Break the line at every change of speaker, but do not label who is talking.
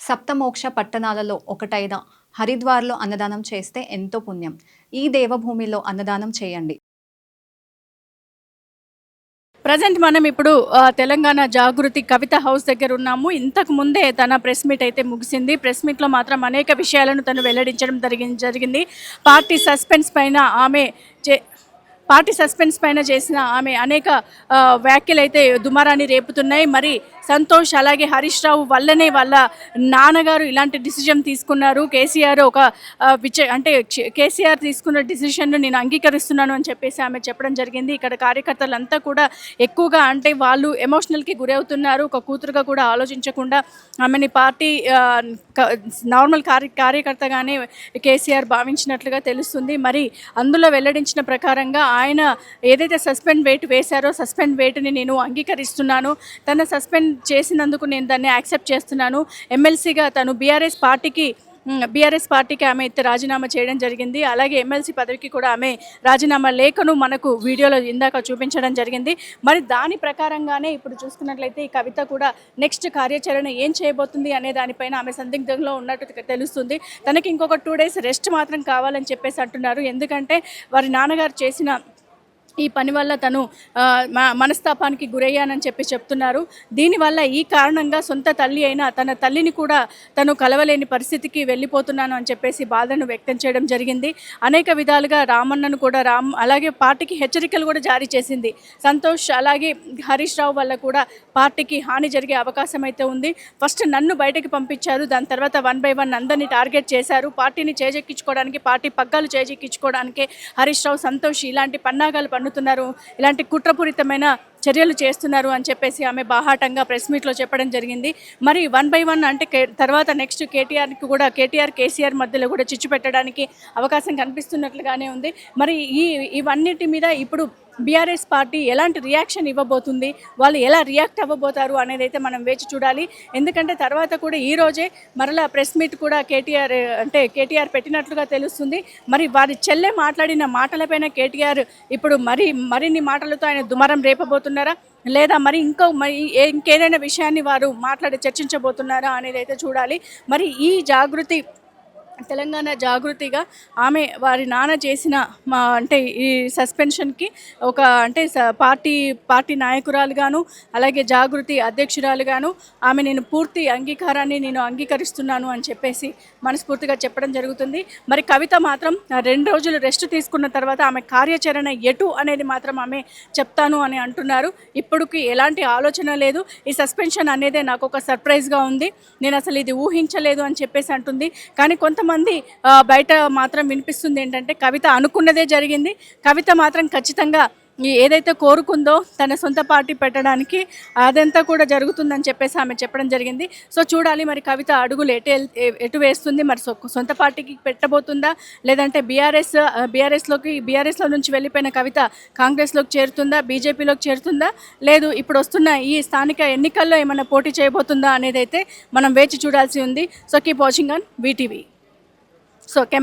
సప్తమోక్ష పట్టణాలలో ఒకటైన హరిద్వార్లో అన్నదానం చేస్తే ఎంతో పుణ్యం. ఈ దేవభూమిలో అన్నదానం చేయండి.
ప్రజెంట్ మనం ఇప్పుడు తెలంగాణ జాగృతి కవిత హౌస్ దగ్గర ఉన్నాము. ఇంతకు ముందే తన ప్రెస్ మీట్ అయితే ముగిసింది. ప్రెస్ మీట్లో మాత్రం అనేక విషయాలను తను వెల్లడించడం జరిగింది. పార్టీ సస్పెన్స్ పైన ఆమె పార్టీ సస్పెన్స్ పైన చేసిన ఆమె అనేక వ్యాఖ్యలు అయితే దుమారాన్ని రేపుతున్నాయి. మరి సంతోష్ అలాగే హరీష్ రావు వల్లనే వాళ్ళ నాన్నగారు ఇలాంటి డిసిజన్ తీసుకున్నారు. కేసీఆర్ తీసుకున్న డిసిషన్ను నేను అంగీకరిస్తున్నాను అని చెప్పేసి ఆమె చెప్పడం జరిగింది. ఇక్కడ కార్యకర్తలంతా కూడా ఎక్కువగా వాళ్ళు ఎమోషనల్కి గురవుతున్నారు. ఒక కూతురుగా కూడా ఆలోచించకుండా ఆమెని పార్టీ నార్మల్ కార్యకర్తగానే కేసీఆర్ భావించినట్లుగా తెలుస్తుంది. మరి అందులో వెల్లడించిన ప్రకారంగా ఆయన ఏదైతే సస్పెండ్ వేట్ వేశారో సస్పెండ్ వేట్ని నేను అంగీకరిస్తున్నాను. తన సస్పెండ్ చేసినందుకు నేను దాన్ని యాక్సెప్ట్ చేస్తున్నాను. ఎమ్మెల్సీగా తను బీఆర్ఎస్ పార్టీకి ఆమె అయితే రాజీనామా చేయడం జరిగింది. అలాగే ఎమ్మెల్సీ పదవికి కూడా ఆమె రాజీనామా లేఖను మనకు వీడియోలో ఇందాక చూపించడం జరిగింది. మరి దాని ప్రకారంగానే ఇప్పుడు చూసుకున్నట్లయితే ఈ కవిత కూడా నెక్స్ట్ కార్యాచరణ ఏం చేయబోతుంది అనే దానిపైన ఆమె సందిగ్ధంలో ఉన్నట్టు తెలుస్తుంది. తనకి ఇంకొక 2 days రెస్ట్ మాత్రం కావాలని చెప్పేసి అంటున్నారు. ఎందుకంటే వారి నాన్నగారు చేసిన ఈ పని వల్ల తను మనస్తాపానికి గురయ్యానని చెప్తున్నారు. దీనివల్ల ఈ కారణంగా సొంత తల్లి అయినా తన తల్లిని కూడా తను కలవలేని పరిస్థితికి వెళ్ళిపోతున్నాను అని చెప్పేసి బాధను వ్యక్తం చేయడం జరిగింది. అనేక విధాలుగా రామన్నను కూడా అలాగే పార్టీకి హెచ్చరికలు కూడా జారీ చేసింది. సంతోష్ అలాగే హరీష్ రావు వల్ల కూడా పార్టీకి హాని జరిగే అవకాశం అయితే ఉంది. ఫస్ట్ నన్ను బయటకు పంపించారు, దాని తర్వాత 1 by 1 అందరినీ టార్గెట్ చేశారు. పార్టీని చేజెక్కించుకోవడానికి, పార్టీ పగ్గాలు చేజెక్కించుకోవడానికే హరీష్ రావు, సంతోష్ ఇలాంటి పన్నాగాలు పన్నుతున్నారు, ఇలాంటి కుట్రపూరితమైన చర్యలు చేస్తున్నారు అని చెప్పేసి ఆమె బాహాటంగా ప్రెస్ మీట్లో చెప్పడం జరిగింది. మరి 1 by 1 అంటే తర్వాత నెక్స్ట్ కేసీఆర్ మధ్యలో కూడా చిచ్చు పెట్టడానికి అవకాశం కనిపిస్తున్నట్లుగానే ఉంది. మరి ఇవన్నిటి మీద ఇప్పుడు బీఆర్ఎస్ పార్టీ ఎలాంటి రియాక్షన్ ఇవ్వబోతుంది, వాళ్ళు ఎలా రియాక్ట్ అవ్వబోతారు అనేది అయితే మనం వేచి చూడాలి. ఎందుకంటే తర్వాత కూడా ఈరోజే మరలా ప్రెస్ మీట్ కూడా కేటీఆర్ పెట్టినట్లుగా తెలుస్తుంది. మరి వారి చెల్లె మాట్లాడిన మాటలపైన కేటీఆర్ ఇప్పుడు మరిన్ని మాటలతో ఆయన దుమారం రేపబోతున్నారా, లేదా ఇంకేదైనా విషయాన్ని వారు చర్చించబోతున్నారా అనేది అయితే చూడాలి. మరి తెలంగాణ జాగృతిగా ఆమె వారి నాన్న చేసిన ఈ సస్పెన్షన్కి పార్టీ నాయకురాలుగాను అలాగే జాగృతి అధ్యక్షురాలుగాను నేను పూర్తి అంగీకారాన్ని అంగీకరిస్తున్నాను అని చెప్పేసి మనస్ఫూర్తిగా చెప్పడం జరుగుతుంది. మరి కవిత మాత్రం 2 రోజులు రెస్ట్ తీసుకున్న తర్వాత ఆమె కార్యాచరణ ఎటు అనేది మాత్రం ఆమె చెప్తాను అని అంటున్నారు. ఇప్పటికి ఎలాంటి ఆలోచన లేదు. ఈ సస్పెన్షన్ అనేదే నాకు ఒక సర్ప్రైజ్గా ఉంది, నేను అసలు ఇది ఊహించలేదు అని చెప్పేసి అంటుంది. కానీ కొంతమంది బయట మాత్రం వినిపిస్తుంది ఏంటంటే కవిత అనుకున్నదే జరిగింది, కవిత మాత్రం ఖచ్చితంగా ఏదైతే కోరుకుందో తన సొంత పార్టీ పెట్టడానికి అదంతా కూడా జరుగుతుందని చెప్పేసి ఆమె చెప్పడం జరిగింది. సో చూడాలి మరి కవిత అడుగులు ఎటు వేస్తుంది. మరి సొంత పార్టీకి పెట్టబోతుందా, లేదంటే బీఆర్ఎస్లో నుంచి వెళ్ళిపోయిన కవిత కాంగ్రెస్లోకి చేరుతుందా, బీజేపీలోకి చేరుతుందా, లేదు ఇప్పుడు వస్తున్న ఈ స్థానిక ఎన్నికల్లో ఏమైనా పోటీ చేయబోతుందా అనేది అయితే మనం వేచి చూడాల్సి ఉంది. So keep watching on VTV. So